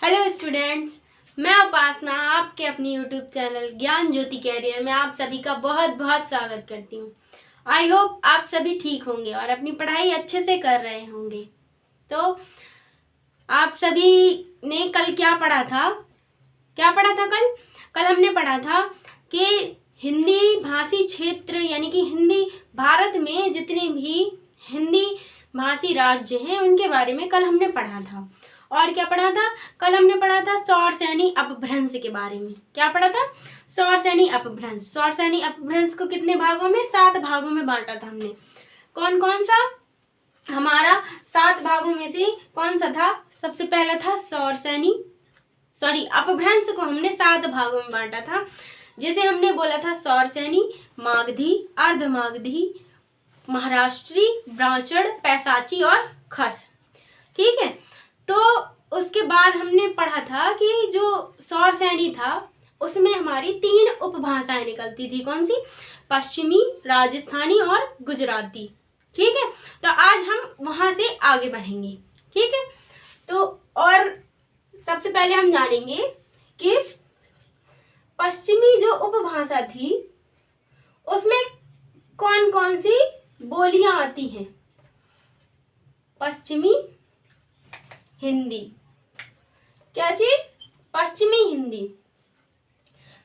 Hello students, मैं उपासना आपके अपनी यूट्यूब चैनल ज्ञान ज्योति कैरियर में आप सभी का बहुत बहुत स्वागत करती हूँ। आई होप आप सभी ठीक होंगे और अपनी पढ़ाई अच्छे से कर रहे होंगे। तो आप सभी ने कल क्या पढ़ा था? कल हमने पढ़ा था कि हिंदी भाषी क्षेत्र यानी कि हिंदी भारत में जितने भी हिंदी भाषी राज्य हैं उनके बारे में कल हमने पढ़ा था। और क्या पढ़ा था? कल हमने पढ़ा था सौरसेनी अपभ्रंश के बारे में। क्या पढ़ा था? सौरसेनी अपभ्रंश। सौरसेनी अपभ्रंश को कितने भागों में? 7 भागों में बांटा था हमने। कौन कौन सा? हमारा 7 भागों में से कौन सा था? सबसे पहला था अपभ्रंश को हमने 7 भागों में बांटा था, जिसे हमने बोला था सौरसेनी, मागधी, अर्धमागधी, महाराष्ट्री, ब्राह्मण, पैसाची और खस। ठीक है। तो उसके बाद हमने पढ़ा था कि जो सौरसेनी था उसमें हमारी 3 उपभाषाएं निकलती थी। कौन सी? पश्चिमी, राजस्थानी और गुजराती। ठीक है। तो आज हम वहां से आगे बढ़ेंगे। ठीक है। तो और सबसे पहले हम जानेंगे कि पश्चिमी जो उपभाषा थी उसमें कौन कौन सी बोलियां आती हैं। पश्चिमी हिंदी। क्या चीज? पश्चिमी हिंदी।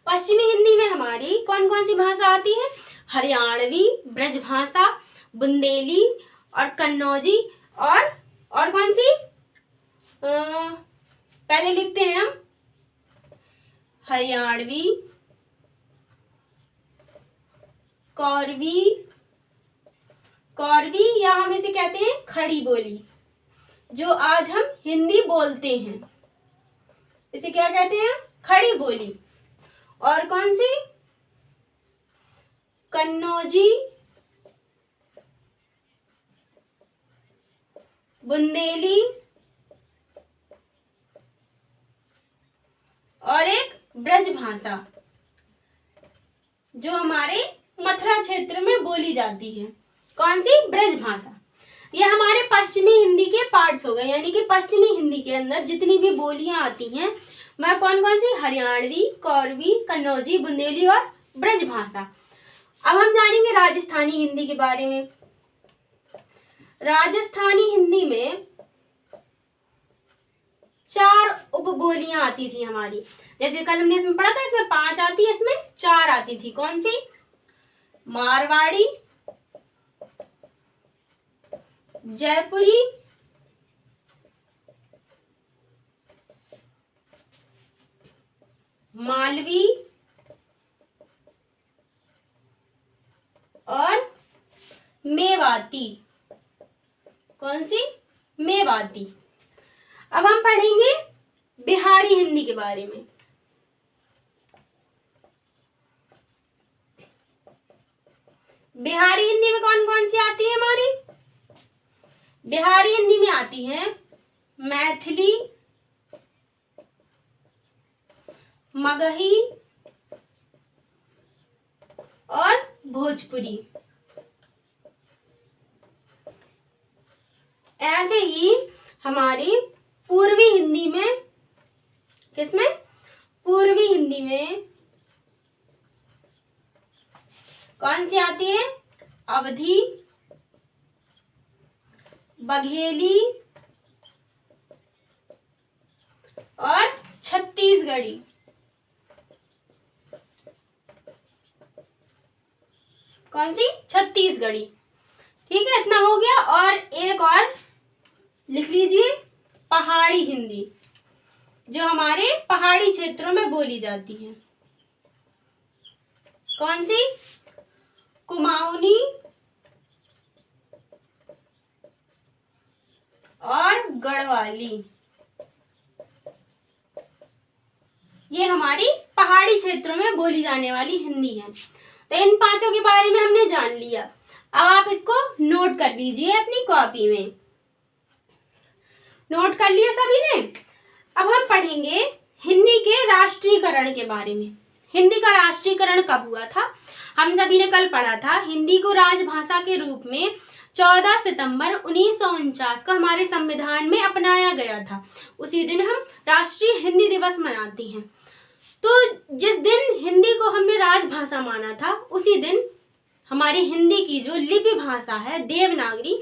पश्चिमी हिंदी में हमारी कौन कौन सी भाषा आती है? हरियाणवी, ब्रजभाषा, बुंदेली और कन्नौजी और कौन सी? पहले लिखते हैं हम हरियाणवी, कौरवी या हम इसे कहते हैं खड़ी बोली, जो आज हम हिंदी बोलते हैं। इसे क्या कहते हैं? खड़ी बोली। और कौन सी? कन्नौजी, बुंदेली और एक ब्रजभाषा जो हमारे मथुरा क्षेत्र में बोली जाती है। कौन सी? ब्रजभाषा। ये हमारे पश्चिमी हिंदी के पार्ट्स हो गए, यानी कि पश्चिमी हिंदी के अंदर जितनी भी बोलियां आती हैं वह कौन कौन सी? हरियाणवी, कौरवी, कन्नौजी, बुंदेली और ब्रजभाषा। अब हम जानेंगे राजस्थानी हिंदी के बारे में। राजस्थानी हिंदी में 4 उपबोलियां आती थी हमारी। जैसे कल हमने इसमें पढ़ा था, इसमें 5 आती है, इसमें 4 आती थी। कौन सी? मारवाड़ी, जयपुरी, मालवी और मेवाती। कौन सी? मेवाती। अब हम पढ़ेंगे बिहारी हिंदी के बारे में। बिहारी हिंदी में कौन कौन सी आती है हमारी? बिहारी हिंदी में आती हैं मैथिली, मगही और भोजपुरी। ऐसे ही हमारी पूर्वी हिंदी में, किसमें? पूर्वी हिंदी में कौन सी आती है? अवधी, बघेली और छत्तीसगढ़ी। कौन सी? छत्तीसगढ़ी। ठीक है, इतना हो गया। और एक और लिख लीजिए, पहाड़ी हिंदी, जो हमारे पहाड़ी क्षेत्रों में बोली जाती है। कौन सी? कुमाऊनी और गढ़वाली। ये हमारी पहाड़ी क्षेत्रों में बोली जाने वाली हिंदी है। तो इन 5 के बारे में हमने जान लिया। अब आप इसको नोट कर लीजिए अपनी कॉपी में। नोट कर लिया सभी ने? अब हम पढ़ेंगे हिंदी के राष्ट्रीयकरण के बारे में। हिंदी का राष्ट्रीयकरण कब हुआ था? हम सभी ने कल पढ़ा था हिंदी को राजभाषा के रूप में 14 सितंबर 1949 को हमारे संविधान में अपनाया गया था। उसी दिन हम राष्ट्रीय हिंदी दिवस मनाते हैं। तो जिस दिन हिंदी को हमने राजभाषा माना था, उसी दिन हमारी हिंदी की जो लिपि भाषा है देवनागरी,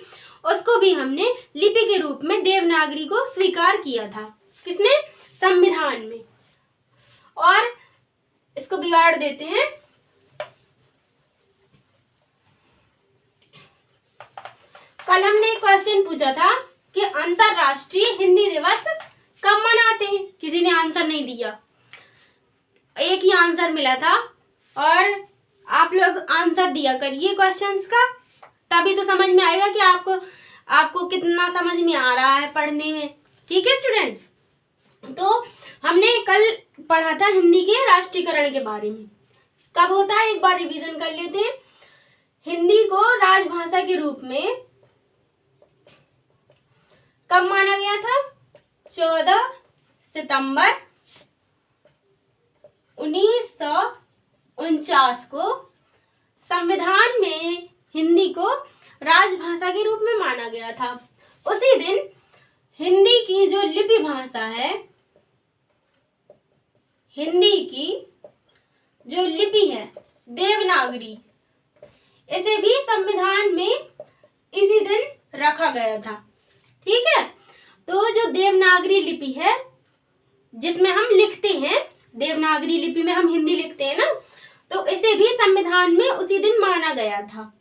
उसको भी हमने लिपि के रूप में देवनागरी को स्वीकार किया था। किसने? संविधान में। और इसको बिगाड़ देते हैं। कल हमने एक क्वेश्चन पूछा था कि अंतरराष्ट्रीय हिंदी दिवस कब मनाते हैं। किसी ने आंसर नहीं दिया, एक ही आंसर मिला था। और आप लोग आंसर दिया करिए क्वेश्चंस का, तभी तो समझ में आएगा कि आपको कितना समझ में आ रहा है पढ़ने में। ठीक है स्टूडेंट्स, तो हमने कल पढ़ा था हिंदी के राष्ट्रीयकरण के बारे में। कब होता है एक बार रिवीजन कर लेते हैं। हिंदी को राजभाषा के रूप में कब माना गया था? 14 सितंबर 1949 को संविधान में हिंदी को राजभाषा के रूप में माना गया था। उसी दिन हिंदी की जो लिपि भाषा है, हिंदी की जो लिपि है देवनागरी, इसे भी संविधान में इसी दिन रखा गया था। ठीक है, तो जो देवनागरी लिपि है जिसमें हम लिखते हैं, देवनागरी लिपि में हम हिंदी लिखते हैं ना, तो इसे भी संविधान में उसी दिन माना गया था।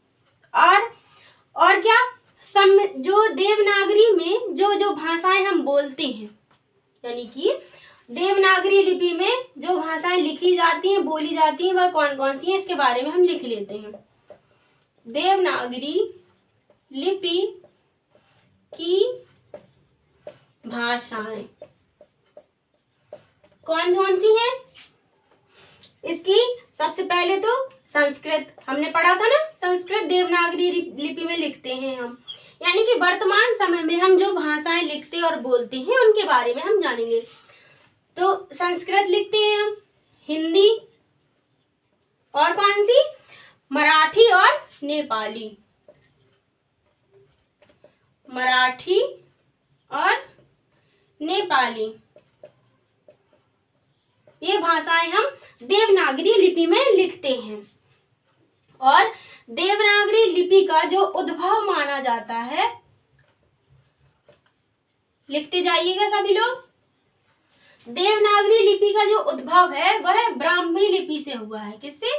और क्या, जो देवनागरी में जो भाषाएं हम बोलते हैं, यानी कि देवनागरी लिपि में जो भाषाएं लिखी जाती हैं, बोली जाती हैं, वह कौन कौन सी हैं, इसके बारे में हम लिख लेते हैं। देवनागरी लिपि की भाषाएं कौन कौन सी हैं? इसकी सबसे पहले तो संस्कृत, हमने पढ़ा था ना, संस्कृत देवनागरी लिपि में लिखते हैं हम। यानी कि वर्तमान समय में हम जो भाषाएं लिखते और बोलते हैं उनके बारे में हम जानेंगे। तो संस्कृत लिखते हैं हम, हिंदी, और कौन सी? मराठी और नेपाली। मराठी और नेपाली, ये भाषाएं हम देवनागरी लिपि में लिखते हैं। और देवनागरी लिपि का जो उद्भव माना जाता है, लिखते जाइएगा सभी लोग। देवनागरी लिपि का जो उद्भव है वह ब्राह्मी लिपि से हुआ है। किससे?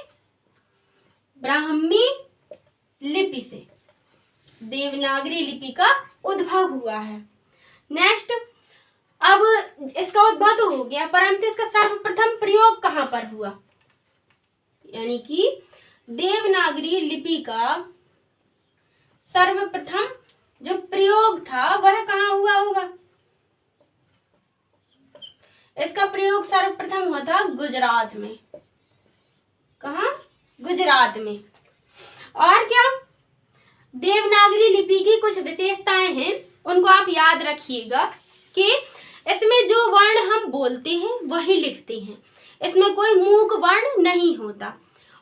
ब्राह्मी लिपि से देवनागरी लिपि का उद्भव हुआ है। नेक्स्ट, अब इसका उद्भव तो हो गया, परंतु इसका सर्वप्रथम प्रयोग कहाँ पर हुआ? यानी कि देवनागरी लिपि का सर्वप्रथम जो प्रयोग था वह कहाँ हुआ होगा? इसका प्रयोग सर्वप्रथम हुआ था गुजरात में। कहाँ? गुजरात में। और क्या, देवनागरी लिपि की कुछ विशेषताएं हैं, उनको आप याद रखिएगा कि इसमें जो वर्ण हम बोलते हैं वही लिखते हैं, इसमें कोई मूक वर्ण नहीं होता।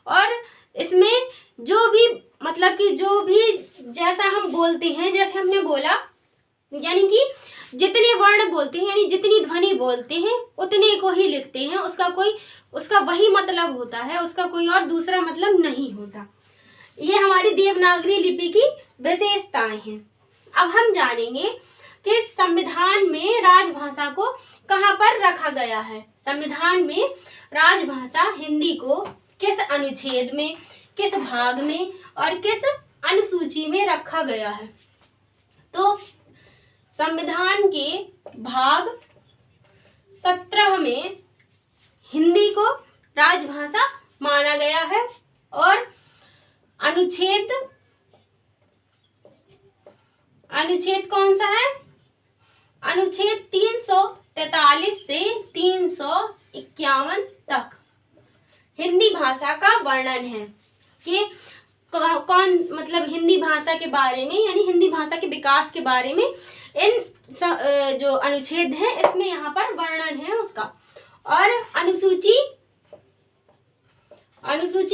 और इसमें जो भी मतलब कि जो भी जैसा हम बोलते हैं, जैसे हमने बोला, यानी कि जितने वर्ण बोलते हैं, यानी जितनी ध्वनि बोलते हैं उतने को ही लिखते हैं। उसका वही मतलब होता है, उसका कोई और दूसरा मतलब नहीं होता। ये हमारी देवनागरी लिपि की विशेषताएं हैं। अब हम जानेंगे कि संविधान में राजभाषा को कहाँ पर रखा गया है। संविधान में राजभाषा हिंदी को किस अनुच्छेद में, किस भाग में और किस अनुसूची में रखा गया है? तो संविधान के भाग 17 में हिंदी को राजभाषा माना गया है। और अनुच्छेद कौन सा है? अनुच्छेद 343 से 351 तक हिंदी भाषा का वर्णन है कि कौन मतलब हिंदी भाषा के बारे में, यानी हिंदी भाषा के विकास के बारे में इन जो अनुच्छेद हैं इसमें यहाँ पर वर्णन है उसका। और अनुसूची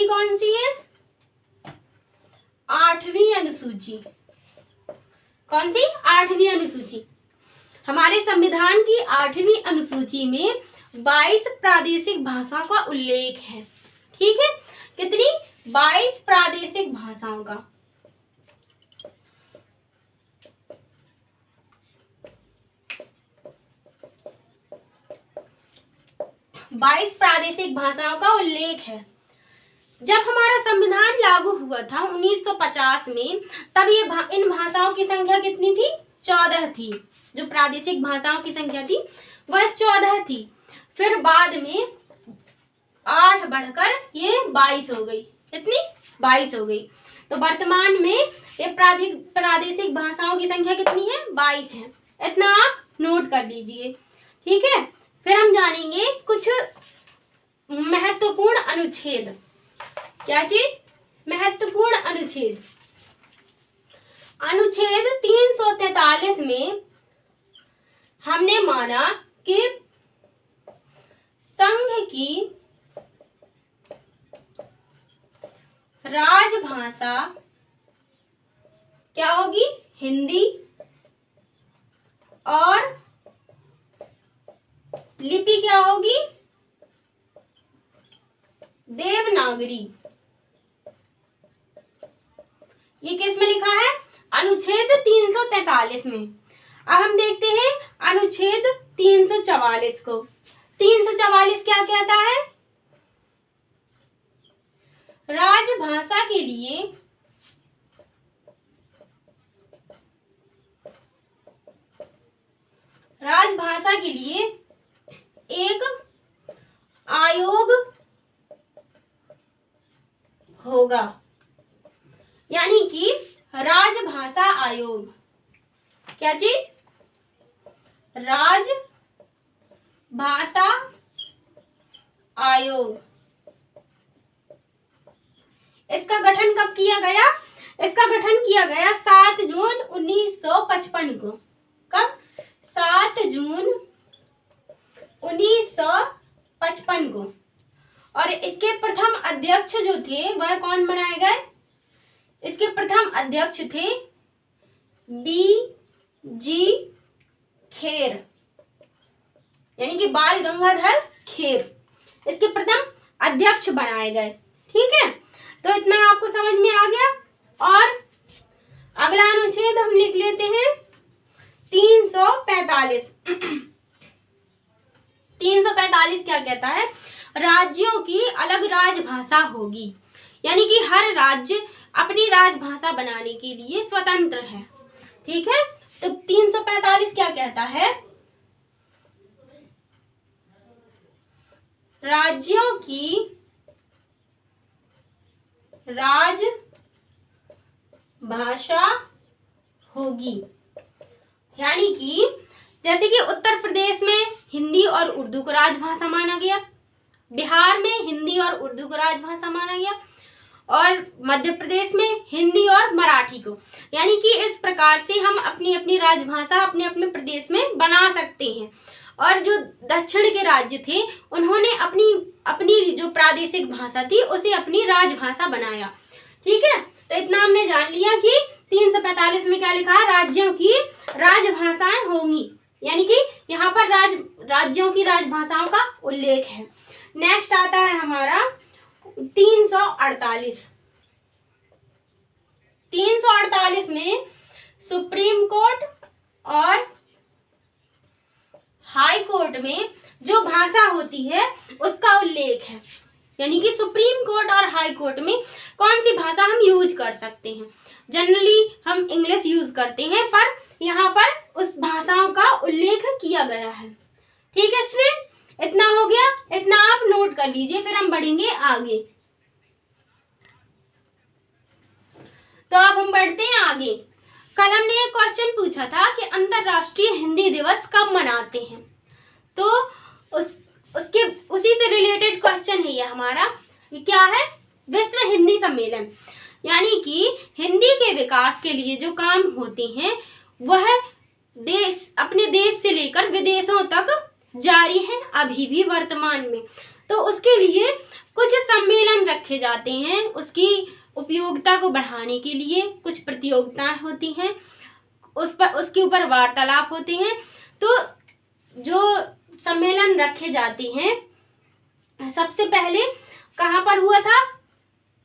कौन सी है? 8वीं अनुसूची। कौन सी? 8वीं अनुसूची। हमारे संविधान की 8वीं अनुसूची में 22 प्रादेशिक भाषाओं का उल्लेख है। ठीक है, कितनी? 22 प्रादेशिक भाषाओं का। 22 प्रादेशिक भाषाओं का उल्लेख है। जब हमारा संविधान लागू हुआ था 1950 में, तब ये इन भाषाओं की संख्या कितनी थी? 14 थी। जो प्रादेशिक भाषाओं की संख्या थी वह 14 थी। फिर बाद में 8 बढ़कर ये 22 हो गई। कितनी? 22 हो गई। तो वर्तमान में ये प्रादेशिक भाषाओं की संख्या कितनी है? 22 है। इतना आप नोट कर लीजिए। ठीक है, फिर हम जानेंगे कुछ महत्वपूर्ण अनुच्छेद। क्या चीज? महत्वपूर्ण अनुच्छेद। अनुच्छेद 343 में हमने माना कि संघ की राजभाषा क्या होगी? हिंदी, और लिपि क्या होगी? देवनागरी। ये किस में लिखा है? अनुच्छेद 343 में। अब हम देखते हैं अनुच्छेद 344 को। 344 क्या कहता है? राजभाषा के लिए एक आयोग होगा, यानी कि राजभाषा आयोग। क्या चीज? राजभाषा आयोग। इसका गठन कब किया गया? इसका गठन किया गया 7 जून 1955 को। कब? 7 जून 1955 को। और इसके प्रथम अध्यक्ष जो थे वह कौन बनाए गए? इसके प्रथम अध्यक्ष थे B.G. खेर, यानी कि बाल गंगाधर खेर। इसके प्रथम अध्यक्ष बनाए गए। ठीक है, तो इतना आपको समझ में आ गया। और अगला अनुच्छेद हम लिख लेते हैं 345। 345 क्या कहता है? राज्यों की अलग राजभाषा होगी, यानी कि हर राज्य अपनी राजभाषा बनाने के लिए स्वतंत्र है। ठीक है, तो 345 क्या कहता है? राज्यों की राजभाषा होगी, यानी कि जैसे कि उत्तर प्रदेश में हिंदी और उर्दू को राजभाषा माना गया, बिहार में हिंदी और उर्दू को राजभाषा माना गया, और मध्य प्रदेश में हिंदी और मराठी को। यानी कि इस प्रकार से हम अपनी अपनी राजभाषा अपने अपने प्रदेश में बना सकते हैं। और जो दक्षिण के राज्य थे उन्होंने अपनी अपनी जो प्रादेशिक भाषा थी उसे अपनी राजभाषा बनाया। ठीक है, तो इतना हमने जान लिया कि 345 में क्या लिखा है? राज्यों की राजभाषाएं होंगी, यानी कि यहाँ पर राज्यों की राजभाषाओं का उल्लेख है। नेक्स्ट आता है हमारा 348। 348 में सुप्रीम कोर्ट और हाई कोर्ट में जो भाषा होती है उसका उल्लेख है, यानी कि सुप्रीम कोर्ट और हाई कोर्ट में कौन सी भाषा हम यूज कर सकते हैं। जनरली हम इंग्लिश यूज करते हैं, पर यहाँ पर उस भाषाओं का उल्लेख किया गया है। ठीक है स्टूडेंट, इतना हो गया, इतना आप नोट कर लीजिए, फिर हम बढ़ेंगे आगे। तो अब हम बढ़ते हैं आगे। कल हमने एक क्वेश्चन पूछा था कि अंतरराष्ट्रीय हिंदी दिवस कब मनाते हैं, तो उसी से रिलेटेड क्वेश्चन है ये हमारा। ये क्या है? विश्व हिंदी सम्मेलन, यानी कि हिंदी के विकास के लिए जो काम होते हैं वह अपने देश से लेकर विदेशों तक जारी है अभी भी वर्तमान में। तो उसके लिए कुछ सम्मेलन रखे जाते हैं, उसकी उपयोगिता को बढ़ाने के लिए कुछ प्रतियोगिताएं होती हैं, उसके ऊपर वार्तालाप होते हैं। तो जो सम्मेलन रखे जाते हैं, सबसे पहले कहाँ पर हुआ था,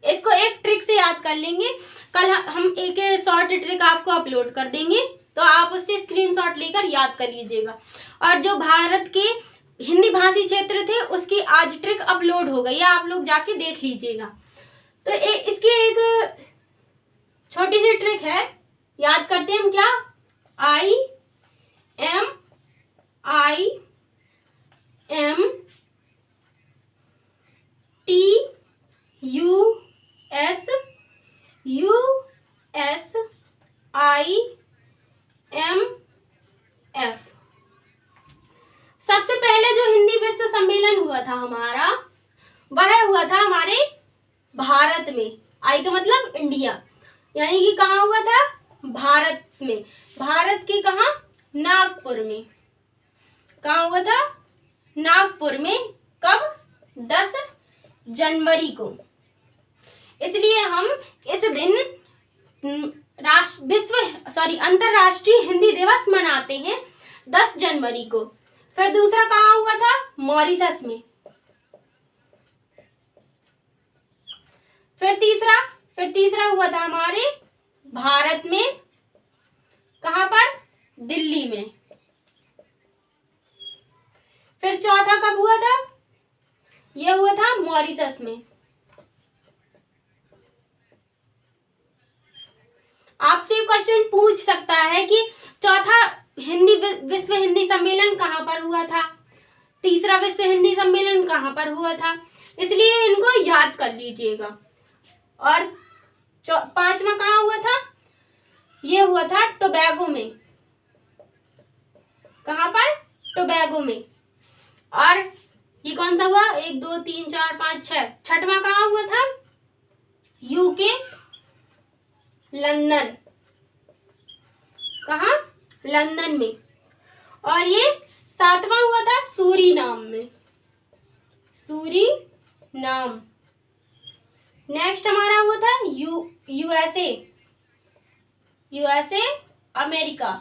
इसको एक ट्रिक से याद कर लेंगे। कल हम एक शॉर्ट ट्रिक आपको अपलोड कर देंगे, तो आप उससे स्क्रीनशॉट लेकर याद कर लीजिएगा। और जो भारत के हिंदी भाषी क्षेत्र थे उसकी आज ट्रिक अपलोड हो गई है, आप लोग जाके देख लीजिएगा। तो इसकी एक छोटी सी ट्रिक है, याद करते हैं हम क्या, IMTUSIMF। सबसे पहले जो हिंदी विश्व सम्मेलन हुआ था हमारा, वह हुआ था हमारे भारत में। आई का मतलब इंडिया, यानी कि कहाँ हुआ था, भारत में। भारत के कहाँ, नागपुर में। कहाँ हुआ था, नागपुर में। कब, 10 जनवरी को। इसलिए हम इस दिन अंतर्राष्ट्रीय हिंदी दिवस मनाते हैं 10 जनवरी को। फिर दूसरा कहाँ हुआ था, मॉरिशस में। फिर तीसरा हुआ था हमारे भारत में। कहाँ पर, दिल्ली में। फिर चौथा कब हुआ था, यह हुआ था मॉरिशस में। आपसे क्वेश्चन पूछ सकता है कि चौथा विश्व हिंदी सम्मेलन कहाँ पर हुआ था, तीसरा विश्व हिंदी सम्मेलन कहाँ पर हुआ था, इसलिए इनको याद कर लीजिएगा। और पांचवा कहाँ हुआ था, यह हुआ था टोबैगो में। कहाँ पर, टोबैगो में। और ये कौन सा हुआ, 1 2 3 4 5 6, छठवां कहाँ हुआ था, यूके, लंदन। कहाँ, लंदन में। और ये 7वां हुआ था सूरीनाम में। सूरीनाम। नेक्स्ट हमारा हुआ था यूएसए, अमेरिका।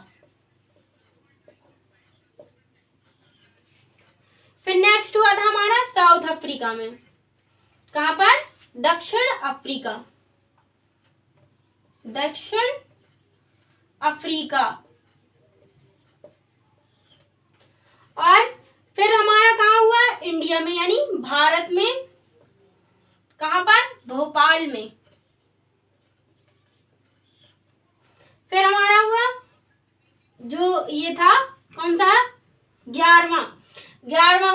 फिर नेक्स्ट हुआ था हमारा साउथ अफ्रीका में। कहाँ पर, दक्षिण अफ्रीका। और फिर हमारा कहाँ हुआ, इंडिया में, यानी भारत में। कहाँ पर, भोपाल में। फिर हमारा हुआ जो ये था, कौन सा, 11वां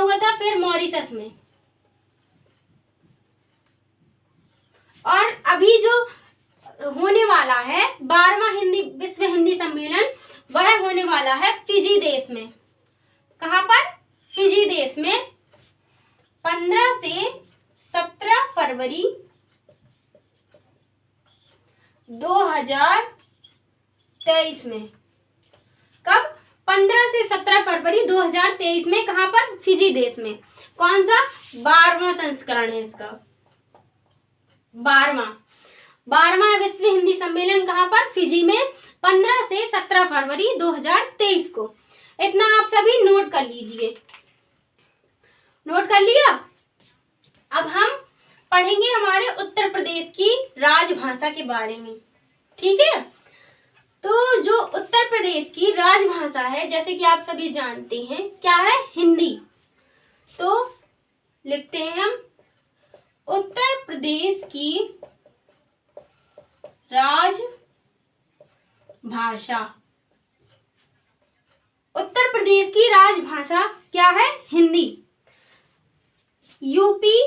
हुआ था फिर मॉरिशस में। और अभी जो होने वाला है 12वां विश्व हिंदी सम्मेलन, वह होने वाला है फिजी देश में। कहाँ पर, फिजी देश में, 15 से 17 फरवरी 2023 में। कब, 15 से 17 फरवरी 2023 में। कहाँ पर, फिजी देश में। कौन सा, 12वां संस्करण है इसका, 12वां विश्व हिंदी सम्मेलन। कहाँ पर, फिजी में, 15 से 17 फरवरी 2023 को। इतना आप सभी नोट कर लीजिए। नोट कर लिया। अब हम पढ़ेंगे हमारे उत्तर प्रदेश की राजभाषा के बारे में, ठीक है। तो जो उत्तर प्रदेश की राजभाषा है, जैसे कि आप सभी जानते हैं, क्या है, हिंदी। तो लिखते हैं हम, उत्तर प्रदेश की राजभाषा। उत्तर प्रदेश की राजभाषा क्या है, Hindi. UP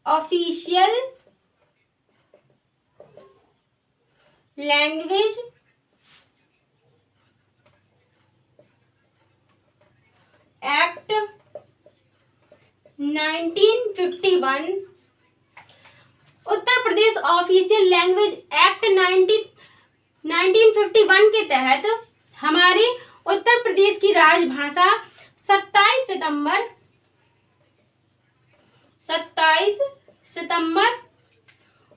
official language act 1951। Uttar Pradesh official language act 1951 के तहत हमारे उत्तर प्रदेश की राजभाषा 27 सितंबर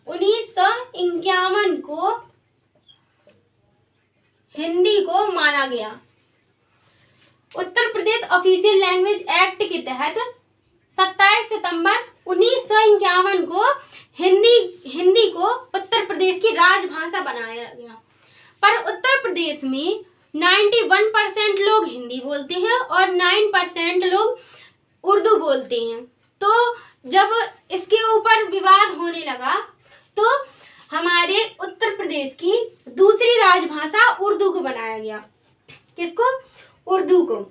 1951 को हिंदी को माना गया। Uttar Pradesh official language act के तहत 27 सितंबर 1951 को हिंदी को उत्तर प्रदेश की राजभाषा बनाया गया। पर उत्तर प्रदेश में 91% लोग हिंदी बोलते हैं और 9% लोग उर्दू बोलते हैं। तो जब इसके ऊपर विवाद होने लगा तो हमारे उत्तर प्रदेश की दूसरी राजभाषा उर्दू को बनाया गया। किसको? उर्दू को।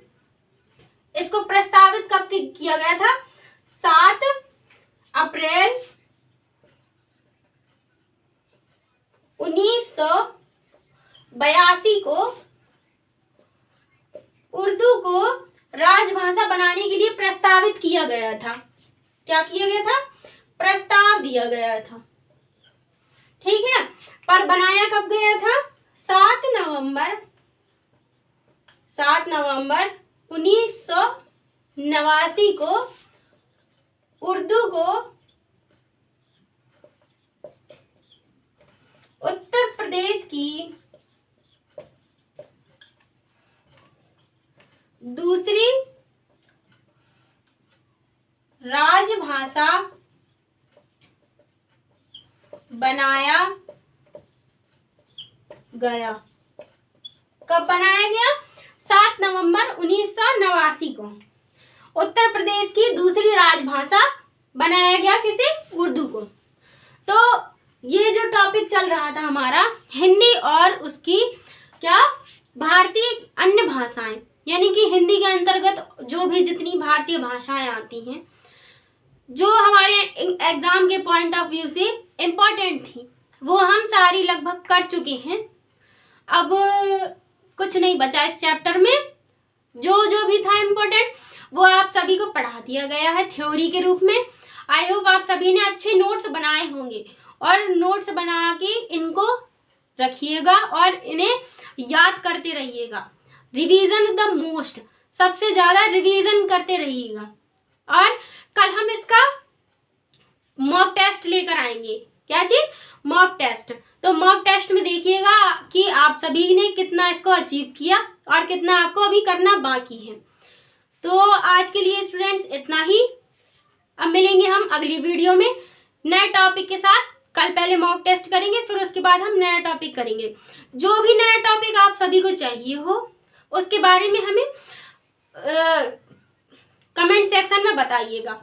इसको प्रस्तावित कब किया गया था? 7 अप्रैल 1982 को उर्दू को राजभाषा बनाने के लिए प्रस्तावित किया गया था। क्या किया गया था? प्रस्ताव दिया गया था। ठीक है, पर बनाया कब गया था? 7 नवंबर 1989 को उर्दू को उत्तर प्रदेश की दूसरी राजभाषा बनाया गया। कब बनाया गया? 7 नवंबर 1989 को उत्तर प्रदेश की दूसरी राजभाषा बनाया गया। किसे? उर्दू को। तो ये जो टॉपिक चल रहा था हमारा हिंदी और उसकी क्या भारतीय अन्य भाषाएं, यानी कि हिंदी के अंतर्गत जो भी जितनी भारतीय भाषाएं आती हैं जो हमारे एग्जाम के पॉइंट ऑफ व्यू से इम्पोर्टेंट थी, वो हम सारी लगभग कर चुके हैं। अब कुछ नहीं बचा इस चैप्टर में। जो भी था इम्पोर्टेंट वो आप सभी को पढ़ा दिया गया है थ्योरी के रूप में। आई होप आप सभी ने अच्छे नोट्स बनाए होंगे और नोट्स बना के इनको रखिएगा और इन्हें याद करते रहिएगा। रिवीजन इज द मोस्ट, सबसे ज़्यादा रिवीजन करते रहिएगा। और कल हम इसका मॉक टेस्ट लेकर आएंगे। क्या चीज़? Mock test. तो मॉक टेस्ट में देखिएगा कि आप सभी ने कितना इसको अचीव किया और कितना आपको अभी करना बाकी है। तो आज के लिए स्टूडेंट्स इतना ही। अब मिलेंगे हम अगली वीडियो में नए टॉपिक के साथ। कल पहले मॉक टेस्ट करेंगे, फिर उसके बाद हम नया टॉपिक करेंगे। जो भी नया टॉपिक आप सभी को चाहिए हो उसके बारे में हमें कमेंट सेक्शन में बताइएगा।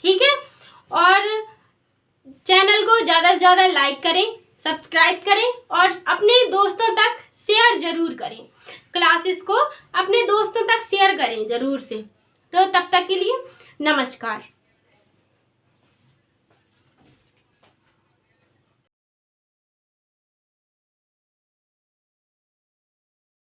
ठीक है, और चैनल को ज़्यादा से ज़्यादा लाइक करें, सब्सक्राइब करें और अपने दोस्तों तक शेयर जरूर करें। क्लासेस को अपने दोस्तों तक शेयर करें जरूर से। तो तब तक के लिए नमस्कार।